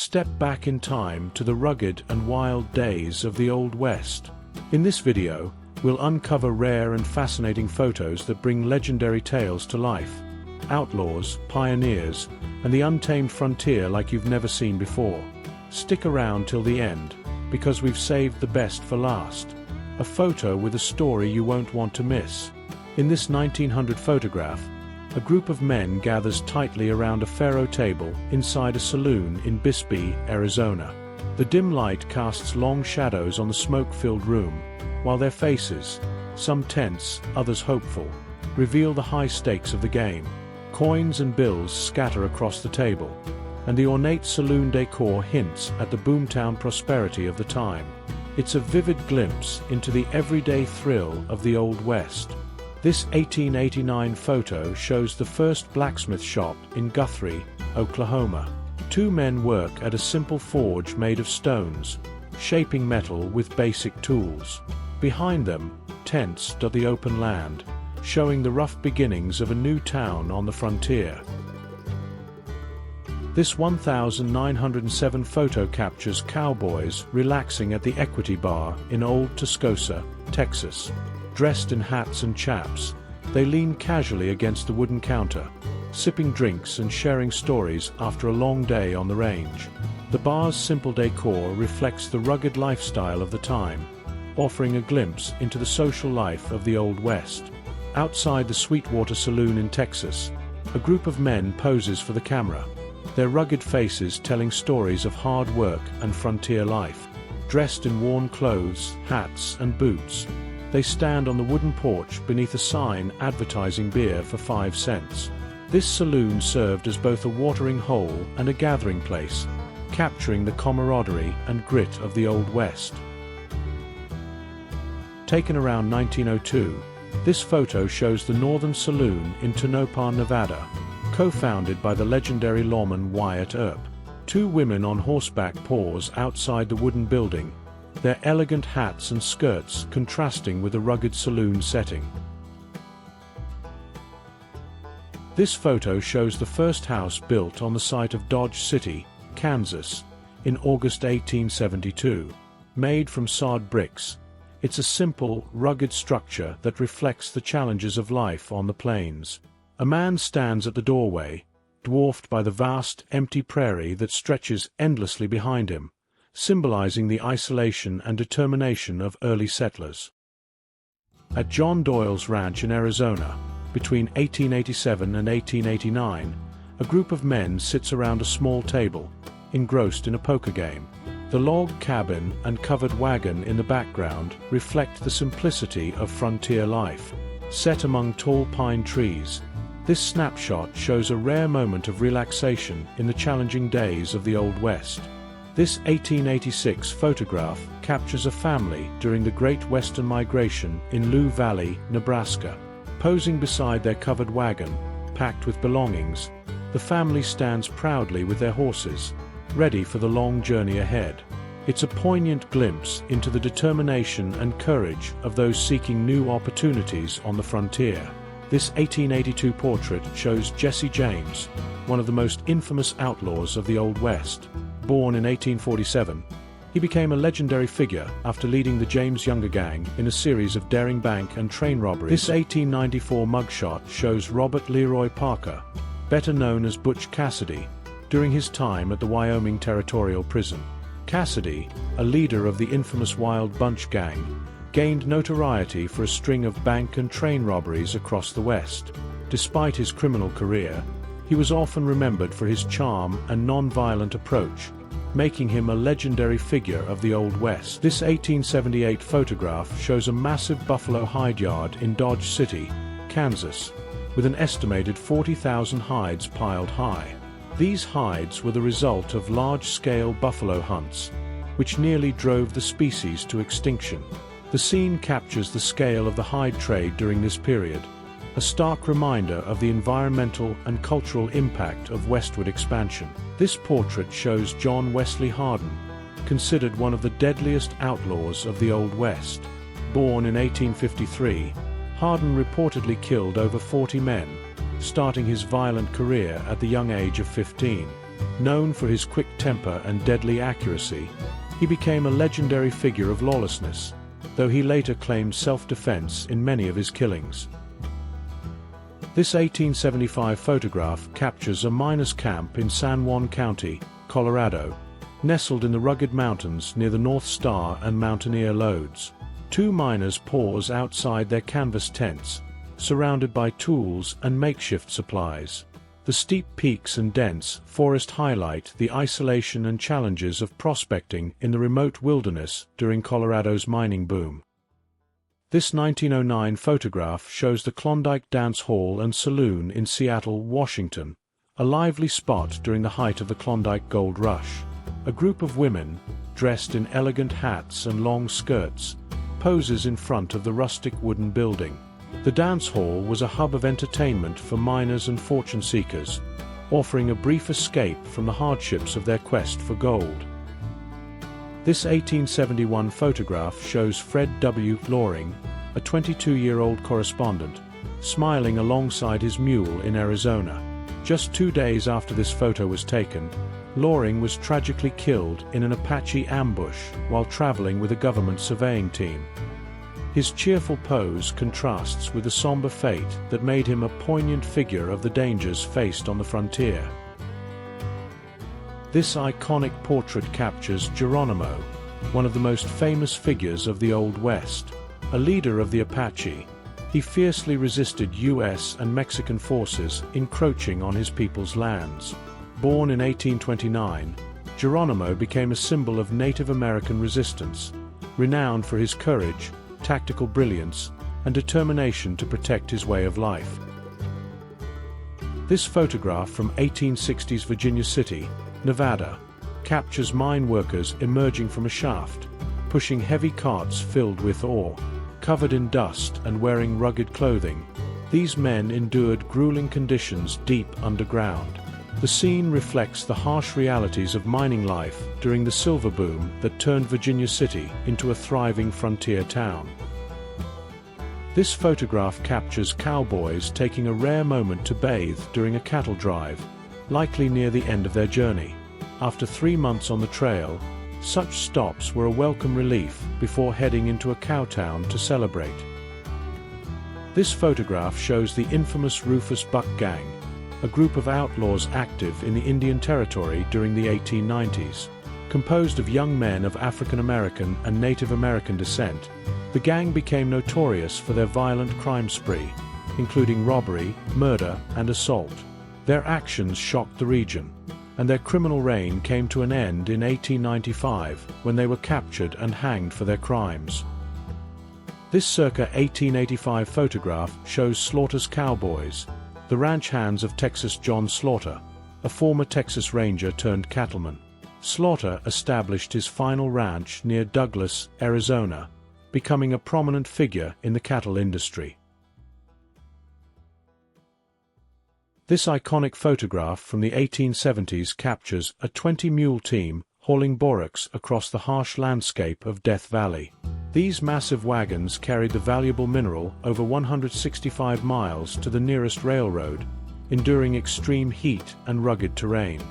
step back in time to the rugged and wild days of the Old West. In this video, we'll uncover rare and fascinating photos that bring legendary tales to life. Outlaws, pioneers, and the untamed frontier like you've never seen before. Stick around till the end, because we've saved the best for last. A photo with a story you won't want to miss. In this 1900 photograph, a group of men gathers tightly around a faro table inside a saloon in Bisbee, Arizona. The dim light casts long shadows on the smoke-filled room, while their faces, some tense, others hopeful, reveal the high stakes of the game. Coins and bills scatter across the table, and the ornate saloon decor hints at the boomtown prosperity of the time. It's a vivid glimpse into the everyday thrill of the Old West. This 1889 photo shows the first blacksmith shop in Guthrie, Oklahoma. Two men work at a simple forge made of stones, shaping metal with basic tools. Behind them, tents dot the open land, showing the rough beginnings of a new town on the frontier. This 1907 photo captures cowboys relaxing at the Equity Bar in Old Tascosa, Texas. Dressed in hats and chaps, they lean casually against the wooden counter, sipping drinks and sharing stories after a long day on the range. The bar's simple decor reflects the rugged lifestyle of the time, offering a glimpse into the social life of the Old West. Outside the Sweetwater Saloon in Texas, a group of men poses for the camera, their rugged faces telling stories of hard work and frontier life. Dressed in worn clothes, hats, and boots, they stand on the wooden porch beneath a sign advertising beer for 5 cents. This saloon served as both a watering hole and a gathering place, capturing the camaraderie and grit of the Old West. Taken around 1902, this photo shows the Northern Saloon in Tonopah, Nevada, co-founded by the legendary lawman Wyatt Earp. Two women on horseback pause outside the wooden building, their elegant hats and skirts contrasting with the rugged saloon setting. This photo shows the first house built on the site of Dodge City, Kansas, in August 1872. Made from sod bricks, it's a simple, rugged structure that reflects the challenges of life on the plains. A man stands at the doorway, dwarfed by the vast, empty prairie that stretches endlessly behind him, symbolizing the isolation and determination of early settlers. At John Doyle's ranch in Arizona, between 1887 and 1889, a group of men sits around a small table, engrossed in a poker game. The log cabin and covered wagon in the background reflect the simplicity of frontier life. Set among tall pine trees, this snapshot shows a rare moment of relaxation in the challenging days of the Old West. This 1886 photograph captures a family during the Great Western Migration in Loup Valley, Nebraska. Posing beside their covered wagon, packed with belongings, the family stands proudly with their horses, ready for the long journey ahead. It's a poignant glimpse into the determination and courage of those seeking new opportunities on the frontier. This 1882 portrait shows Jesse James, one of the most infamous outlaws of the Old West. Born in 1847, he became a legendary figure after leading the James Younger Gang in a series of daring bank and train robberies. This 1894 mugshot shows Robert Leroy Parker, better known as Butch Cassidy, during his time at the Wyoming Territorial Prison. Cassidy, a leader of the infamous Wild Bunch Gang, gained notoriety for a string of bank and train robberies across the West. Despite his criminal career, he was often remembered for his charm and non-violent approach, making him a legendary figure of the Old West. This 1878 photograph shows a massive buffalo hide yard in Dodge City, Kansas, with an estimated 40,000 hides piled high. These hides were the result of large-scale buffalo hunts, which nearly drove the species to extinction. The scene captures the scale of the hide trade during this period, a stark reminder of the environmental and cultural impact of westward expansion. This portrait shows John Wesley Hardin, considered one of the deadliest outlaws of the Old West. Born in 1853, Hardin reportedly killed over 40 men, starting his violent career at the young age of 15. Known for his quick temper and deadly accuracy, he became a legendary figure of lawlessness, though he later claimed self-defense in many of his killings. This 1875 photograph captures a miners' camp in San Juan County, Colorado, nestled in the rugged mountains near the North Star and Mountaineer Lodge. Two miners pause outside their canvas tents, surrounded by tools and makeshift supplies. The steep peaks and dense forest highlight the isolation and challenges of prospecting in the remote wilderness during Colorado's mining boom. This 1909 photograph shows the Klondike Dance Hall and Saloon in Seattle, Washington, a lively spot during the height of the Klondike Gold Rush. A group of women, dressed in elegant hats and long skirts, poses in front of the rustic wooden building. The dance hall was a hub of entertainment for miners and fortune seekers, offering a brief escape from the hardships of their quest for gold. This 1871 photograph shows Fred W. Loring, a 22-year-old correspondent, smiling alongside his mule in Arizona. Just 2 days after this photo was taken, Loring was tragically killed in an Apache ambush while traveling with a government surveying team. His cheerful pose contrasts with the somber fate that made him a poignant figure of the dangers faced on the frontier. This iconic portrait captures Geronimo, one of the most famous figures of the Old West. A leader of the Apache, he fiercely resisted U.S. and Mexican forces encroaching on his people's lands. Born in 1829, Geronimo became a symbol of Native American resistance, renowned for his courage, tactical brilliance, and determination to protect his way of life. This photograph from 1860s Virginia City, Nevada, captures mine workers emerging from a shaft, pushing heavy carts filled with ore. Covered in dust and wearing rugged clothing, these men endured grueling conditions deep underground. The scene reflects the harsh realities of mining life during the silver boom that turned Virginia City into a thriving frontier town. This photograph captures cowboys taking a rare moment to bathe during a cattle drive, likely near the end of their journey. After 3 months on the trail, such stops were a welcome relief before heading into a cow town to celebrate. This photograph shows the infamous Rufus Buck Gang, a group of outlaws active in the Indian Territory during the 1890s. Composed of young men of African American and Native American descent, the gang became notorious for their violent crime spree, including robbery, murder, and assault. Their actions shocked the region, and their criminal reign came to an end in 1895 when they were captured and hanged for their crimes. This circa 1885 photograph shows Slaughter's cowboys, the ranch hands of Texas John Slaughter, a former Texas Ranger turned cattleman. Slaughter established his final ranch near Douglas, Arizona, becoming a prominent figure in the cattle industry. This iconic photograph from the 1870s captures a 20-mule team hauling borax across the harsh landscape of Death Valley. These massive wagons carried the valuable mineral over 165 miles to the nearest railroad, enduring extreme heat and rugged terrain.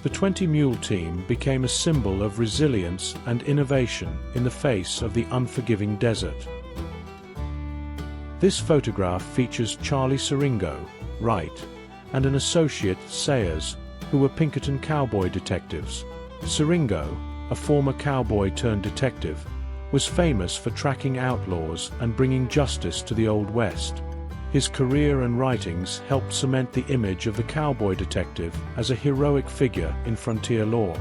The 20-mule team became a symbol of resilience and innovation in the face of the unforgiving desert. This photograph features Charlie Siringo, Wright, and an associate, Sayers, who were Pinkerton cowboy detectives. Siringo, a former cowboy turned detective, was famous for tracking outlaws and bringing justice to the Old West. His career and writings helped cement the image of the cowboy detective as a heroic figure in frontier law.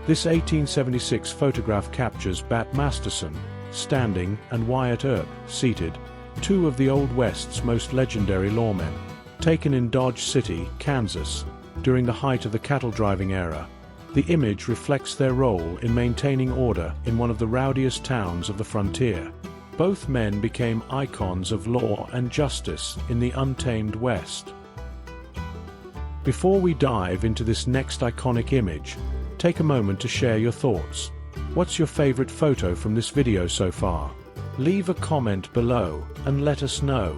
This 1876 photograph captures Bat Masterson, standing, and Wyatt Earp, seated, two of the Old West's most legendary lawmen. Taken in Dodge City, Kansas, during the height of the cattle driving era, the image reflects their role in maintaining order in one of the rowdiest towns of the frontier. Both men became icons of law and justice in the untamed West. Before we dive into this next iconic image, take a moment to share your thoughts. What's your favorite photo from this video so far? Leave a comment below and let us know.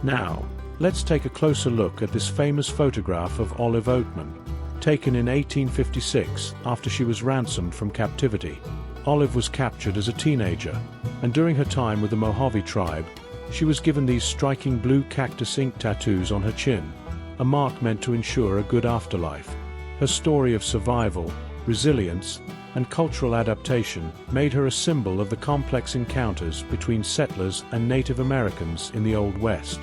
Now, let's take a closer look at this famous photograph of Olive Oatman, taken in 1856 after she was ransomed from captivity. Olive was captured as a teenager, and during her time with the Mojave tribe, she was given these striking blue cactus ink tattoos on her chin, a mark meant to ensure a good afterlife. Her story of survival, resilience, and cultural adaptation made her a symbol of the complex encounters between settlers and Native Americans in the Old West.